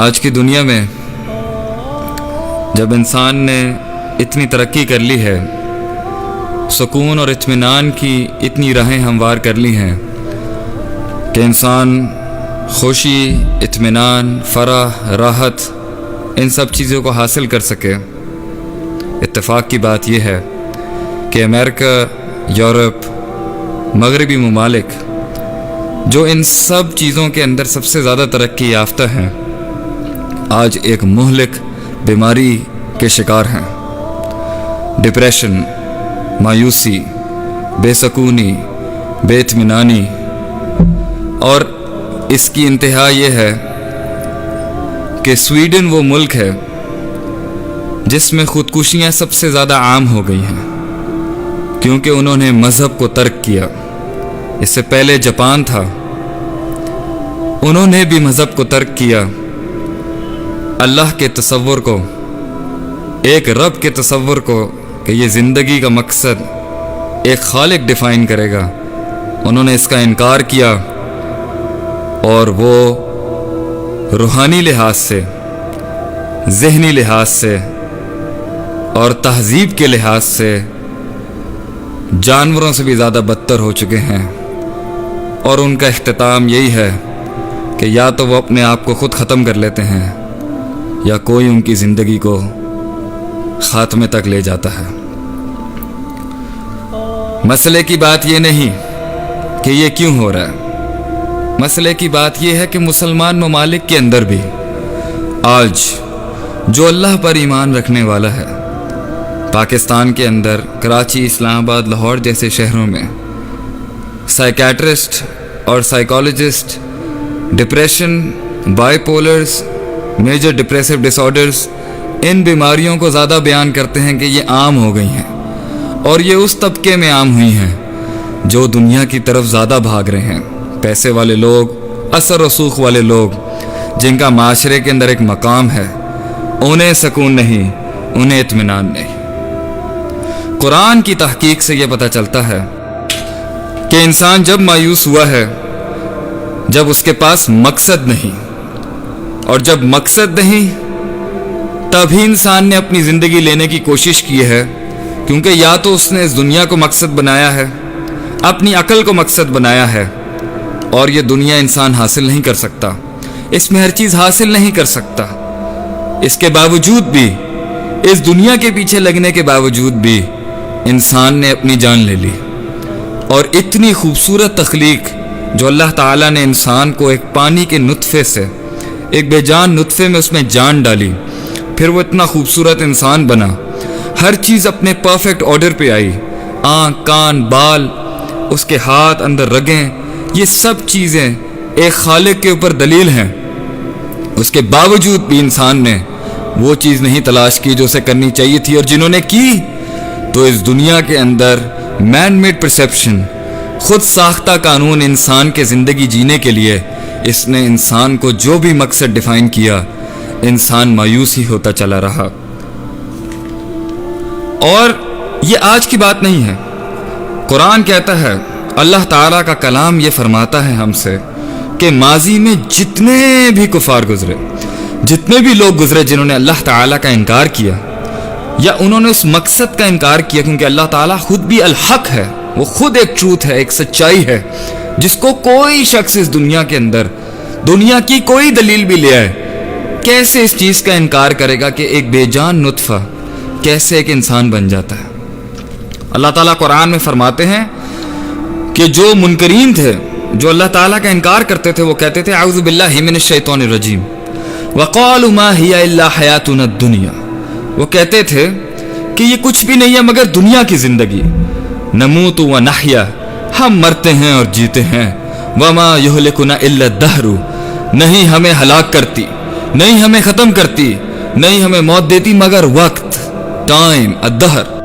آج کی دنیا میں جب انسان نے اتنی ترقی کر لی ہے، سکون اور اطمینان کی اتنی راہیں ہموار کر لی ہیں کہ انسان خوشی، اطمینان، فرح، راحت ان سب چیزوں کو حاصل کر سکے، اتفاق کی بات یہ ہے کہ امریکہ، یورپ، مغربی ممالک جو ان سب چیزوں کے اندر سب سے زیادہ ترقی یافتہ ہیں، آج ایک مہلک بیماری کے شکار ہیں۔ ڈپریشن، مایوسی، بے سکونی، بے اطمینانی، اور اس کی انتہا یہ ہے کہ سویڈن وہ ملک ہے جس میں خودکشیاں سب سے زیادہ عام ہو گئی ہیں، کیونکہ انہوں نے مذہب کو ترک کیا۔ اس سے پہلے جاپان تھا، انہوں نے بھی مذہب کو ترک کیا، اللہ کے تصور کو، ایک رب کے تصور کو کہ یہ زندگی کا مقصد ایک خالق ڈیفائن کرے گا، انہوں نے اس کا انکار کیا، اور وہ روحانی لحاظ سے، ذہنی لحاظ سے اور تہذیب کے لحاظ سے جانوروں سے بھی زیادہ بدتر ہو چکے ہیں، اور ان کا اختتام یہی ہے کہ یا تو وہ اپنے آپ کو خود ختم کر لیتے ہیں یا کوئی ان کی زندگی کو خاتمے تک لے جاتا ہے۔ مسئلے کی بات یہ نہیں کہ یہ کیوں ہو رہا ہے، مسئلے کی بات یہ ہے کہ مسلمان ممالک کے اندر بھی آج جو اللہ پر ایمان رکھنے والا ہے، پاکستان کے اندر کراچی، اسلام آباد، لاہور جیسے شہروں میں سائیکیٹرسٹ اور psychologist depression, bipolars, major depressive disorders, ان بیماریوں کو زیادہ بیان کرتے ہیں کہ یہ عام ہو گئی ہیں، اور یہ اس طبقے میں عام ہوئی ہیں جو دنیا کی طرف زیادہ بھاگ رہے ہیں، پیسے والے لوگ، اثر رسوخ والے لوگ، جن کا معاشرے کے اندر ایک مقام ہے، انہیں سکون نہیں، انہیں اطمینان نہیں۔ قرآن کی تحقیق سے یہ پتہ چلتا ہے کہ انسان جب مایوس ہوا ہے، جب اس کے پاس مقصد نہیں، اور جب مقصد نہیں تب ہی انسان نے اپنی زندگی لینے کی کوشش کی ہے، کیونکہ یا تو اس نے اس دنیا کو مقصد بنایا ہے، اپنی عقل کو مقصد بنایا ہے، اور یہ دنیا انسان حاصل نہیں کر سکتا، اس میں ہر چیز حاصل نہیں کر سکتا، اس کے باوجود بھی، اس دنیا کے پیچھے لگنے کے باوجود بھی انسان نے اپنی جان لے لی۔ اور اتنی خوبصورت تخلیق جو اللہ تعالیٰ نے انسان کو ایک پانی کے نطفے سے، ایک بے جان نطفے میں اس میں جان ڈالی، پھر وہ اتنا خوبصورت انسان بنا، ہر چیز اپنے پرفیکٹ آرڈر پہ آئی، آنکھ، کان، بال، اس کے ہاتھ، اندر رگیں، یہ سب چیزیں ایک خالق کے اوپر دلیل ہیں۔ اس کے باوجود بھی انسان نے وہ چیز نہیں تلاش کی جو اسے کرنی چاہیے تھی، اور جنہوں نے کی تو اس دنیا کے اندر مین میڈ پرسیپشن، خود ساختہ قانون انسان کے زندگی جینے کے لیے، اس نے انسان کو جو بھی مقصد ڈیفائن کیا، انسان مایوس ہی ہوتا چلا رہا۔ اور یہ آج کی بات نہیں ہے، قرآن کہتا ہے، اللہ تعالیٰ کا کلام یہ فرماتا ہے ہم سے کہ ماضی میں جتنے بھی کفار گزرے، جتنے بھی لوگ گزرے جنہوں نے اللہ تعالیٰ کا انکار کیا، یا انہوں نے اس مقصد کا انکار کیا، کیونکہ اللہ تعالیٰ خود بھی الحق ہے، وہ خود ایک ٹروتھ ہے، ایک سچائی ہے، جس کو کوئی شخص اس دنیا کے اندر، دنیا کی کوئی دلیل بھی لے آئے، کیسے اس چیز کا انکار کرے گا کہ ایک بے جان نطفہ کیسے ایک انسان بن جاتا ہے۔ اللہ تعالیٰ قرآن میں فرماتے ہیں کہ جو منکرین تھے، جو اللہ تعالیٰ کا انکار کرتے تھے، وہ کہتے تھے اعوذ باللہ من الشیطان الرجیم وقالوا ما هي الا حیاتنا الدنیا، وہ کہتے تھے کہ یہ کچھ بھی نہیں ہے مگر دنیا کی زندگی، نموت و نحیا، ہم مرتے ہیں اور جیتے ہیں، وما یہلکنا الا الدہر، نہیں ہمیں ہلاک کرتی، نہیں ہمیں ختم کرتی، نہیں ہمیں موت دیتی مگر وقت، ٹائم، الدہر۔